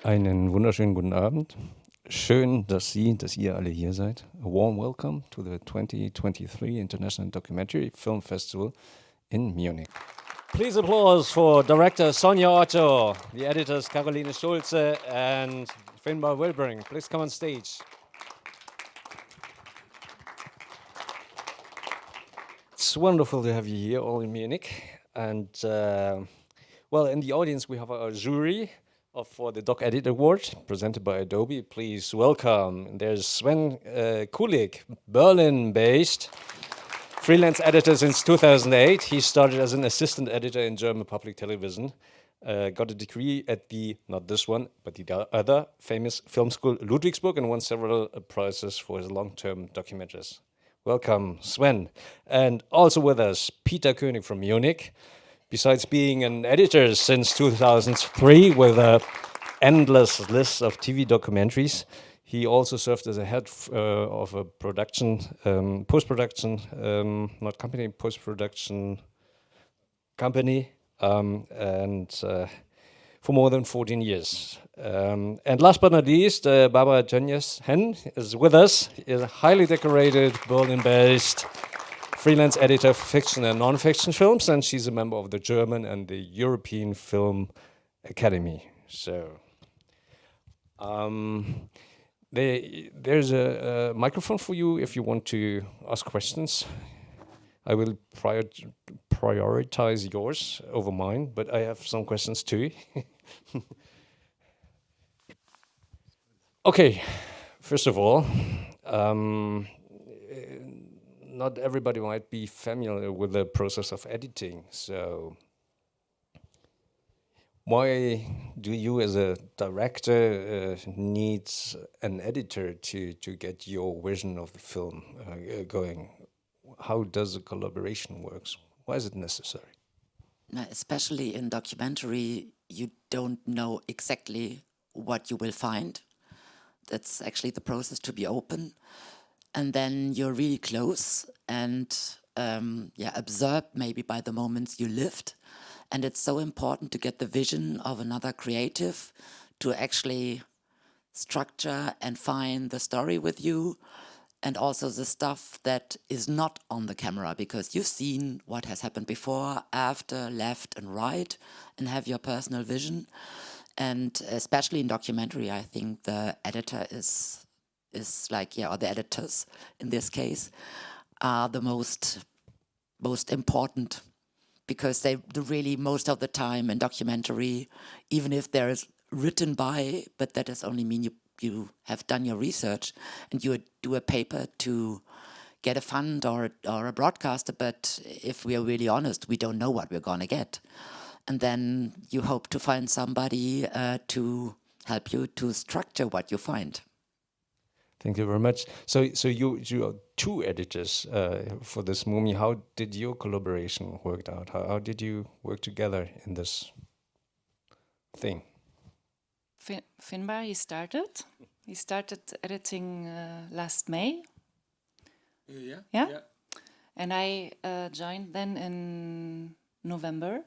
Einen wunderschönen guten Abend. Schön, dass ihr alle hier seid. A warm welcome to the 2023 International Documentary Film Festival in Munich. Please applause for director Sonia Otto, the editors Karoline Schulz and Finbarr Wilbrink. Please come on stage. It's wonderful to have you here all in Munich. And well, in the audience we have our jury for the Doc Edit Award presented by Adobe. Please welcome. There's Sven Kulik, Berlin-based, freelance editor since 2008. He started as an assistant editor in German public television. Got a degree at the, not this one, but the other famous film school Ludwigsburg, and won several prizes for his long-term documentaries. Welcome, Sven. And also with us, Peter König from Munich. Besides being an editor since 2003 with an endless list of TV documentaries, he also served as a head of a production, post-production, not company, post-production company, and for more than 14 years. And last but not least, Barbara Tönjes-Henn is with us, is a highly decorated Berlin-based freelance editor for fiction and non-fiction films, and she's a member of the German and the European Film Academy. So there's a microphone for you if you want to ask questions. I will prioritize yours over mine, but I have some questions too. Okay, first of all, not everybody might be familiar with the process of editing. So why do you as a director need an editor to get your vision of the film going? How does the collaboration work? Why is it necessary? Now, especially in documentary, you don't know exactly what you will find. That's actually the process to be open. And then you're really close and observed maybe by the moments you lived. And it's so important to get the vision of another creative to actually structure and find the story with you, and also the stuff that is not on the camera, because you've seen what has happened before, after, left and right, and have your personal vision. And especially in documentary, I think the editor is like, or the editors in this case, are the most important, because they do really most of the time in documentary, even if there is written by, but that does only mean you have done your research and you do a paper to get a fund or a broadcaster, but if we are really honest, we don't know what we're going to get. And then you hope to find somebody to help you to structure what you find. Thank you very much. So you are two editors for this movie. How did your collaboration work out? How did you work together in this thing? Finbarr, he started editing last May. Yeah. And I joined then in November.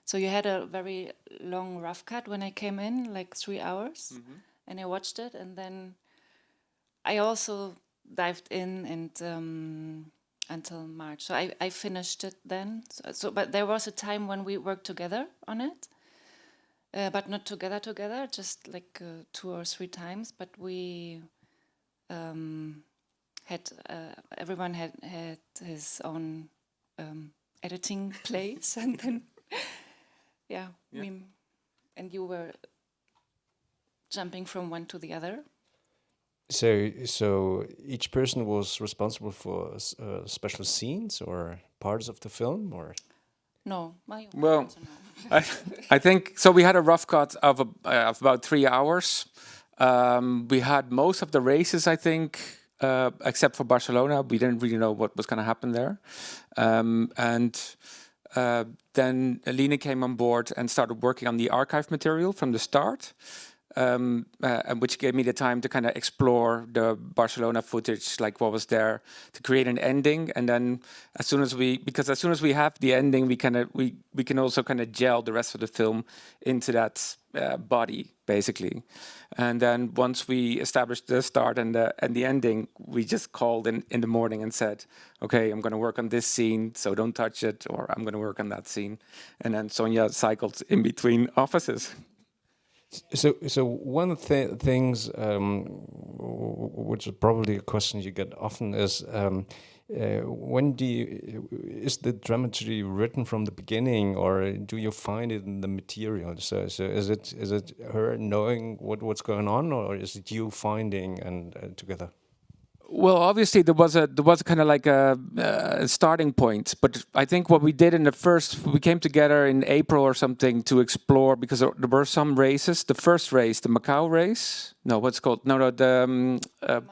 So you had a very long rough cut when I came in, like 3 hours, and I watched it, and then I also dived in and until March. So I finished it then. But there was a time when we worked together on it, but not together, just like 2 or 3 times. But we had everyone had his own editing place, and then and you were jumping from one to the other. So each person was responsible for special scenes or parts of the film, or? No. Well, I think so. We had a rough cut of about 3 hours. We had most of the races, I think, except for Barcelona. We didn't really know what was going to happen there. Then Aline came on board and started working on the archive material from the start. and which gave me the time to kind of explore the Barcelona footage, like what was there, to create an ending. And then as soon as we have the ending, we can also kind of gel the rest of the film into that body, basically. And then once we established the start and the ending, we just called in the morning and said, okay, I'm going to work on this scene, so don't touch it, or I'm going to work on that scene. And then Sonia cycled in between offices. So one of the things, which is probably a question you get often, is is the dramaturgy written from the beginning, or do you find it in the material? So is it her knowing what's going on, or is it you finding and together? Well, obviously there was kind of like a starting point, but I think what we did we came together in April or something to explore, because there were some races. The first race, the Macau race, the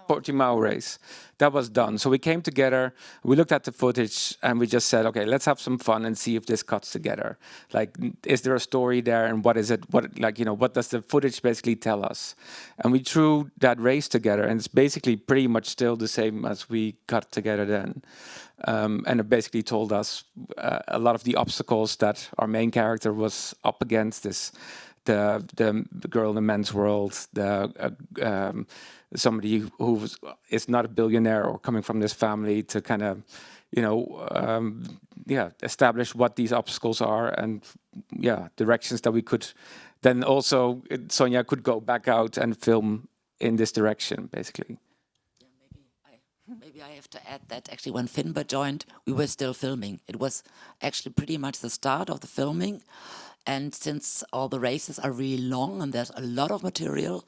Portimao race, that was done. So we came together, we looked at the footage, and we just said, okay, let's have some fun and see if this cuts together. Like, is there a story there, and what is it? What does the footage basically tell us? And we threw that race together, and it's basically pretty much still the same as we cut together then. And it basically told us a lot of the obstacles that our main character was up against. The girl in the men's world, somebody who is not a billionaire or coming from this family, to kind of, establish what these obstacles are, and directions that we could. Then also Sonia could go back out and film in this direction, basically. Maybe I have to add that actually when Finbarr joined, we were still filming. It was actually pretty much the start of the filming. And since all the races are really long and there's a lot of material,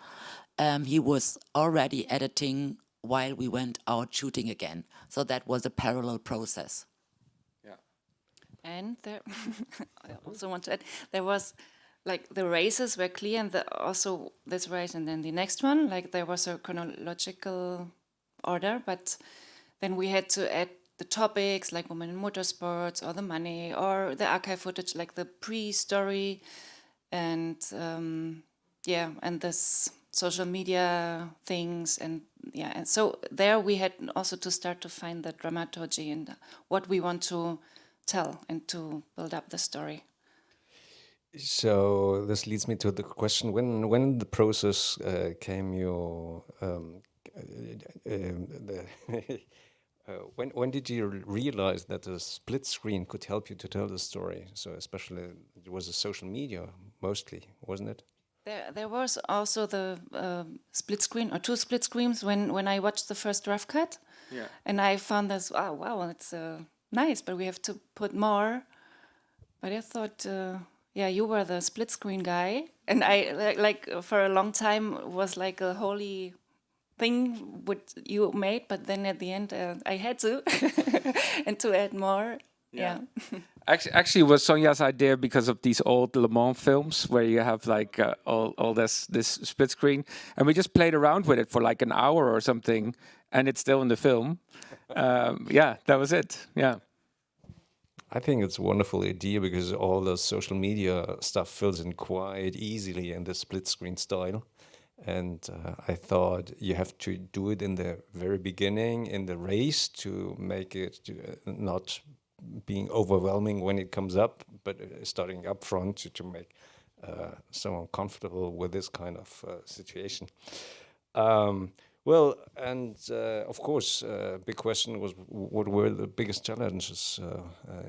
he was already editing while we went out shooting again. So that was a parallel process. Yeah. And there, I also want to add, there was, like, the races were clear, and also this race and then the next one, like, there was a chronological order, but then we had to add the topics, like women in motorsports, or the money, or the archive footage, like the pre-story, and and this social media things, and so there we had also to start to find the dramaturgy and what we want to tell and to build up the story. So this leads me to the question: when the process came, when did you realize that a split screen could help you to tell the story? So especially, it was a social media mostly, wasn't it? There was also the split screen, or two split screens, when I watched the first rough cut. Yeah. And I found this, wow, it's nice, but we have to put more. But I thought, you were the split screen guy, and I like for a long time was like a holy thing what you made, but then at the end I had to and to add more. Yeah. Actually, it was Sonia's idea because of these old Le Mans films where you have like all this split screen, and we just played around with it for like an hour or something, and it's still in the film. That was it. Yeah. I think it's a wonderful idea because all the social media stuff fills in quite easily in the split screen style. And I thought you have to do it in the very beginning in the race to make it not being overwhelming when it comes up, but starting up front to make someone comfortable with this kind of situation. Well, and of course, big question was, what were the biggest challenges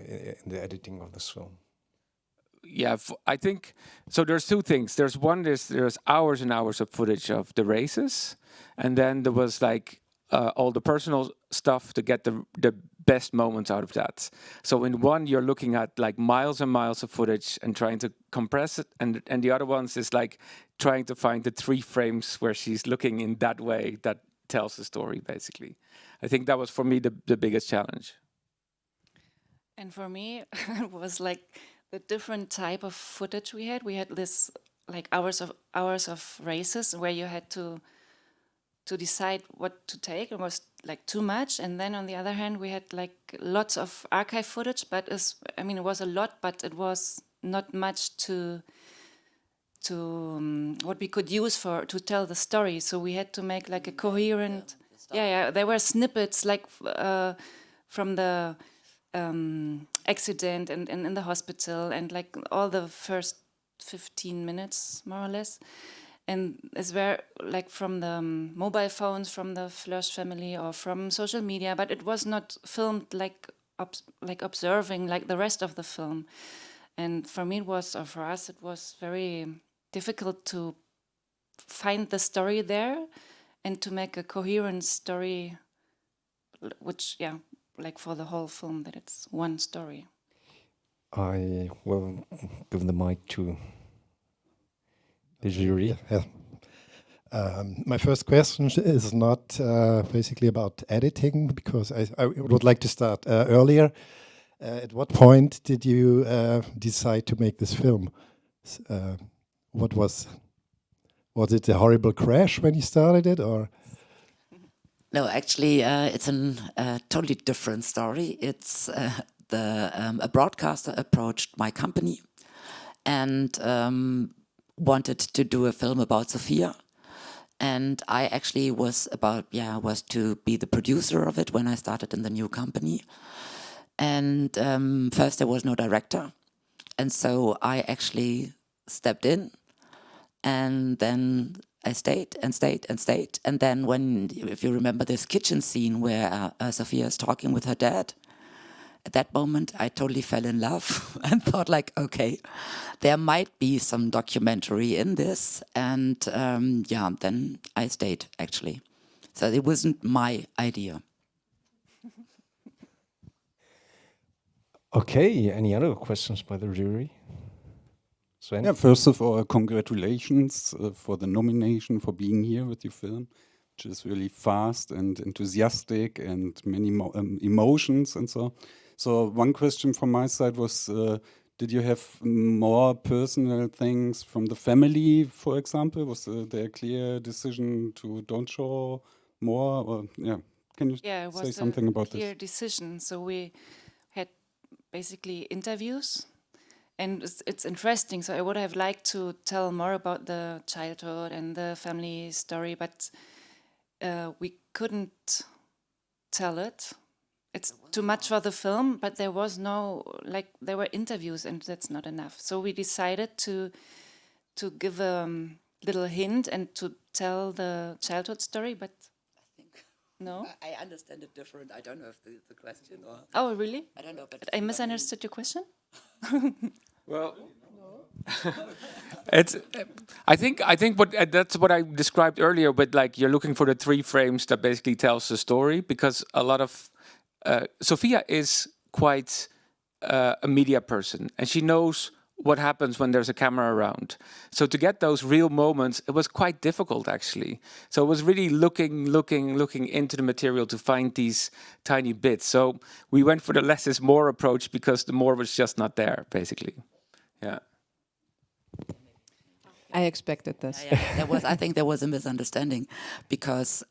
in the editing of this film? Yeah, I think so. There's two things. There's hours and hours of footage of the races, and then there was like all the personal stuff to get the best moments out of that. So in one, you're looking at like miles and miles of footage and trying to compress it, and the other ones is like trying to find the 3 frames where she's looking in that way that tells the story, basically. I think that was for me the biggest challenge. And for me, it was like the different type of footage we had. We had this like hours of races where you had to decide what to take. It was like too much. And then on the other hand, we had like lots of archive footage, but it was a lot, but it was not much to what we could use to tell the story. So we had to make like a coherent. Yeah. There were snippets like from the accident and in the hospital, and like all the first 15 minutes more or less. And it's where like from the mobile phones, from the Flörsch family, or from social media, but it was not filmed like observing like the rest of the film. And for me, or for us, it was very difficult to find the story there and to make a coherent story, which, like for the whole film, that it's one story. I will give the mic to the jury. Yeah. My first question is not basically about editing, because I would like to start earlier. At what point did you decide to make this film? What was it a horrible crash when you started it, or? No, actually, it's a totally different story. It's a broadcaster approached my company and wanted to do a film about Sophia. And I actually was to be the producer of it when I started in the new company. And first there was no director. And so I actually stepped in, and then I stayed. And then if you remember this kitchen scene where Sophia is talking with her dad, at that moment I totally fell in love and thought like, okay, there might be some documentary in this. And then I stayed actually. So it wasn't my idea. Okay, any other questions by the jury? Sven? Yeah, first of all, congratulations for the nomination, for being here with your film, which is really fast and enthusiastic and many emotions and so. So one question from my side was, did you have more personal things from the family, for example? Was there a clear decision to don't show more? Or can you say something about this? Yeah, it was a clear decision. So we had basically interviews. And it's interesting. So I would have liked to tell more about the childhood and the family story, but we couldn't tell it. It's too much for the film, but there was there were interviews, and that's not enough. So we decided to give a little hint and to tell the childhood story, but I think no. I understand it different. I don't know if the question or. Oh, really? I don't know, but I misunderstood your question. Well, I think that's what I described earlier. But like you're looking for the 3 frames that basically tells the story, because a lot of Sophia is quite a media person, and she knows what happens when there's a camera around. So to get those real moments, it was quite difficult actually. So it was really looking into the material to find these tiny bits. So we went for the less is more approach, because the more was just not there, basically. Yeah. I expected this. Yeah. I think there was a misunderstanding, because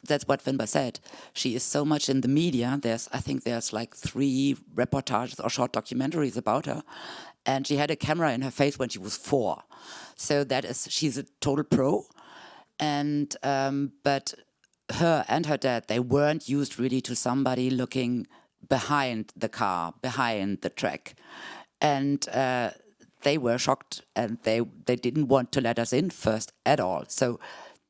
that's what Finbarr said. She is so much in the media. I think there's like 3 reportages or short documentaries about her, and she had a camera in her face when she was 4. So she's a total pro. And but her and her dad, they weren't used really to somebody looking behind the car, behind the track, and they were shocked, and they didn't want to let us in first at all. So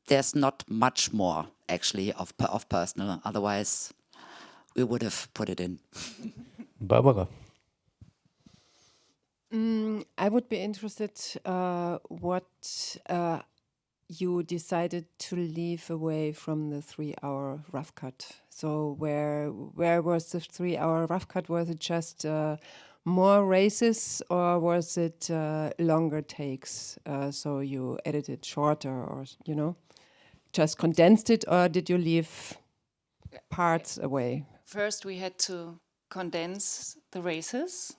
there's not much more actually of personal. Otherwise, we would have put it in. Barbara? I would be interested what you decided to leave away from the 3-hour rough cut. So where was the 3-hour rough cut? Was it just more races, or was it longer takes? So you edited shorter, or just condensed it, or did you leave parts away? First, we had to condense the races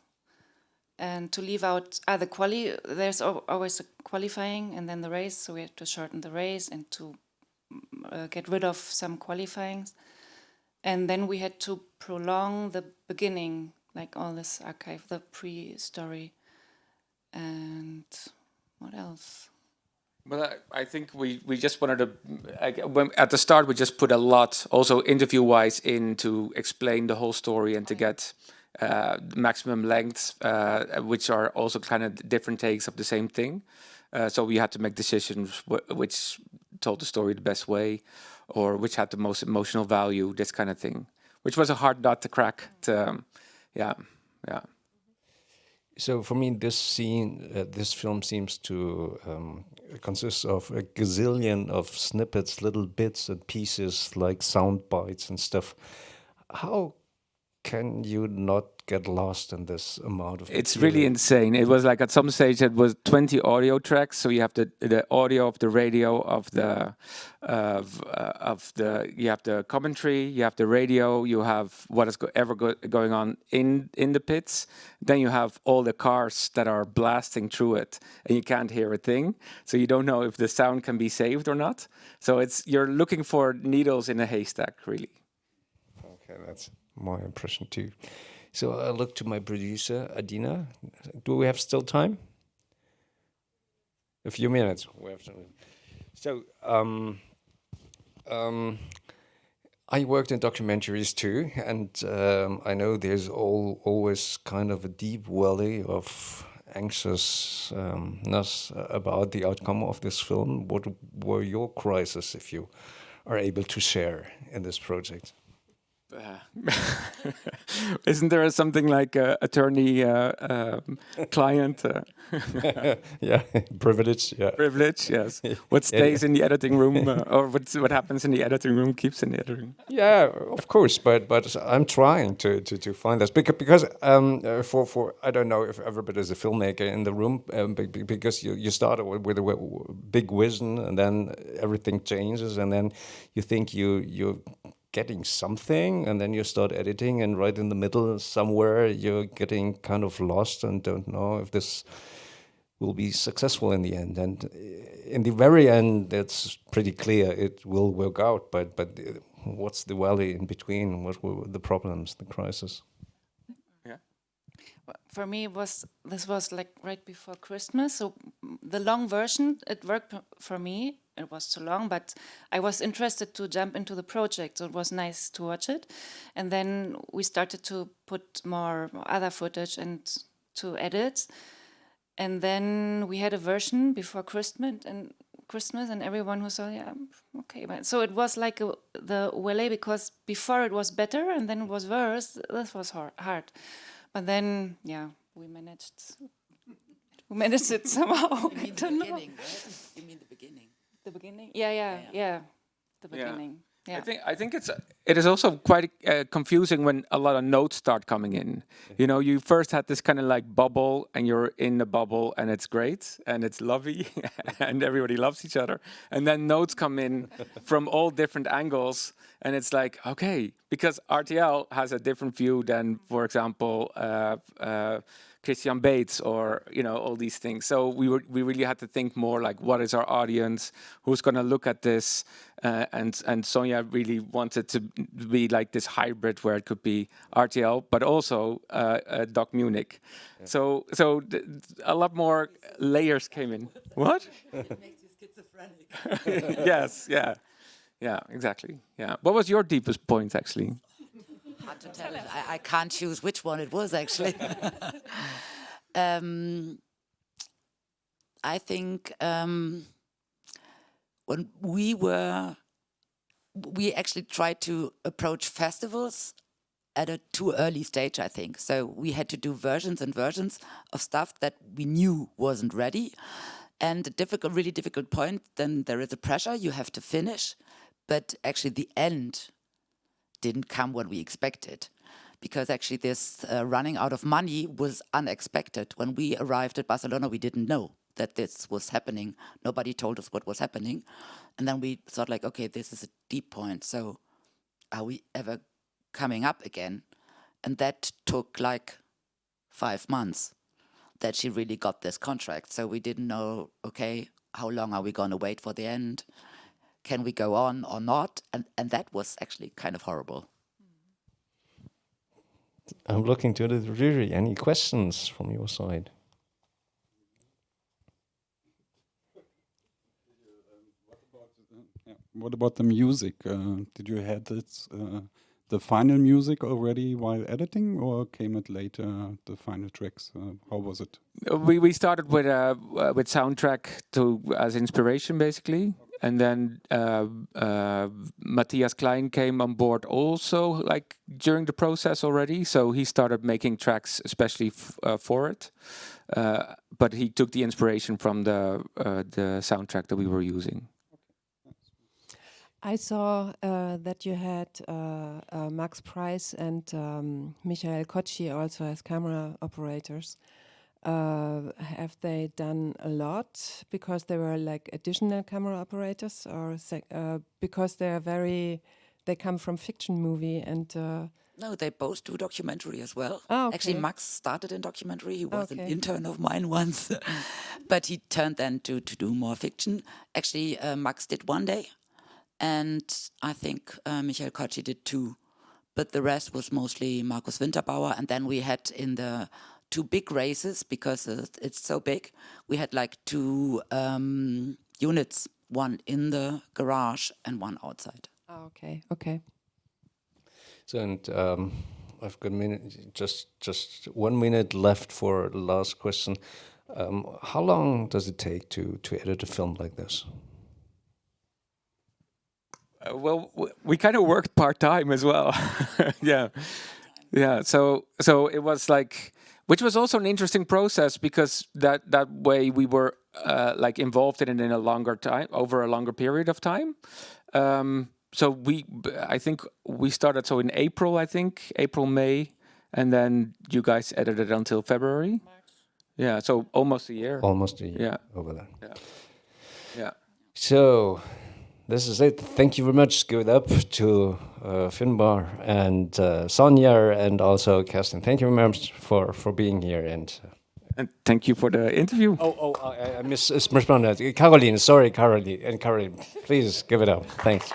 and to leave out the there's always a qualifying and then the race, so we had to shorten the race and to get rid of some qualifyings. And then we had to prolong the beginning, like all this archive, the pre-story. And What else? But I think we just wanted to, at the start, we just put a lot, also interview-wise, in to explain the whole story and to get maximum lengths, which are also kind of different takes of the same thing. So we had to make decisions which told the story the best way, or which had the most emotional value, this kind of thing, which was a hard nut to crack. Yeah. So for me, this film seems to consist of a gazillion of snippets, little bits and pieces, like sound bites and stuff. How can you not get lost in this amount of It's material? really insane. It was like at some stage it was 20 audio tracks. So you have the audio of the radio, of the you have the commentary, you have the radio, you have what is going on in the pits. Then you have all the cars that are blasting through it, and you can't hear a thing. So you don't know if the sound can be saved or not. So you're looking for needles in a haystack, really. Okay, that's my impression too. So I look to my producer, Adina. Do we have still time? A few minutes. We have time. So I worked in documentaries too, and I know there's always kind of a deep valley of anxiousness about the outcome of this film. What were your crises, if you are able to share in this project? Isn't there something like attorney client Yeah, privilege. Yeah, privilege? Yes. What stays in the editing room, or what happens in the editing room keeps in the editing room. yeah, of course. But I'm trying to find this because for I don't know if everybody's a filmmaker in the room, because you start with a big vision and then everything changes and then you think you're getting something, and then you start editing, and right in the middle somewhere you're getting kind of lost and don't know if this will be successful in the end. And in the very end, it's pretty clear it will work out. But what's the valley in between? What were the problems, the crisis? Yeah. Well, for me, this was like right before Christmas, so the long version, it worked for me. It was too long, but I was interested to jump into the project, so it was nice to watch it. And then we started to put more other footage and to edit. And then we had a version before Christmas, and everyone who saw, yeah, okay. But so it was like the valley, because before it was better, and then it was worse. This was hard. But then, yeah, we managed it somehow. You mean the beginning, right? You mean the beginning? The beginning? Yeah. The beginning. Yeah. I think it is also quite confusing when a lot of notes start coming in. You know, you first had this kind of like bubble, and you're in the bubble, and it's great, and it's lovely, and everybody loves each other. And then notes come in from all different angles, and it's like, okay, because RTL has a different view than, for example, Christian Bates, or all these things. So we really had to think more like, what is our audience? Who's going to look at this? And Sonia really wanted to be like this hybrid where it could be RTL, but also Doc Munich. Yeah. So a lot more layers came in. What? It makes you schizophrenic. Yes. Yeah. Exactly. Yeah. What was your deepest point, actually? Hard to tell. I can't choose which one it was, actually. I think when we actually tried to approach festivals at a too early stage, I think. So we had to do versions and versions of stuff that we knew wasn't ready. And a really difficult point, then there is a pressure you have to finish, but actually the end didn't come when we expected, because actually this running out of money was unexpected. When we arrived at Barcelona, we didn't know that this was happening. Nobody told us what was happening. And then we thought like, okay, this is a deep point. So are we ever coming up again? And that took like 5 months that she really got this contract. So we didn't know, okay, how long are we going to wait for the end? Can we go on or not? And that was actually kind of horrible. I'm looking to the jury. Any questions from your side? What about the music? Did you have this, the final music already while editing, or came it later? The final tracks. How was it? We started with soundtrack as inspiration basically, and then Matthias Klein came on board also like during the process already. So he started making tracks especially for it, but he took the inspiration from the soundtrack that we were using. I saw that you had Max Price and Michael Kocci also as camera operators. Have they done a lot because they were like additional camera operators, or because they come from fiction movie and? No, they both do documentary as well. Oh, okay. Actually, Max started in documentary. He was an intern of mine once, but he turned then to do more fiction. Actually, Max did one day. And I think Michael Kocci did 2, but the rest was mostly Markus Winterbauer. And then we had in the 2 big races, because it's so big, we had like 2 units, one in the garage and one outside. Oh, okay. So, and I've got just 1 minute left for the last question. How long does it take to edit a film like this? Well, we kind of worked part-time as well. Yeah. So it was like, which was also an interesting process, because that way we were like involved in it in a longer time, over a longer period of time. So I think we started in April, May, and then you guys edited until February. March. Yeah, so almost a year. Almost a year. Yeah. Over there. Yeah. So. This is it. Thank you very much. Give it up to Finbarr and Sonia, and also Kerstin. Thank you very much for being here, and thank you for the interview. I misresponded. Karoline, sorry, Karoline, please give it up. Thanks.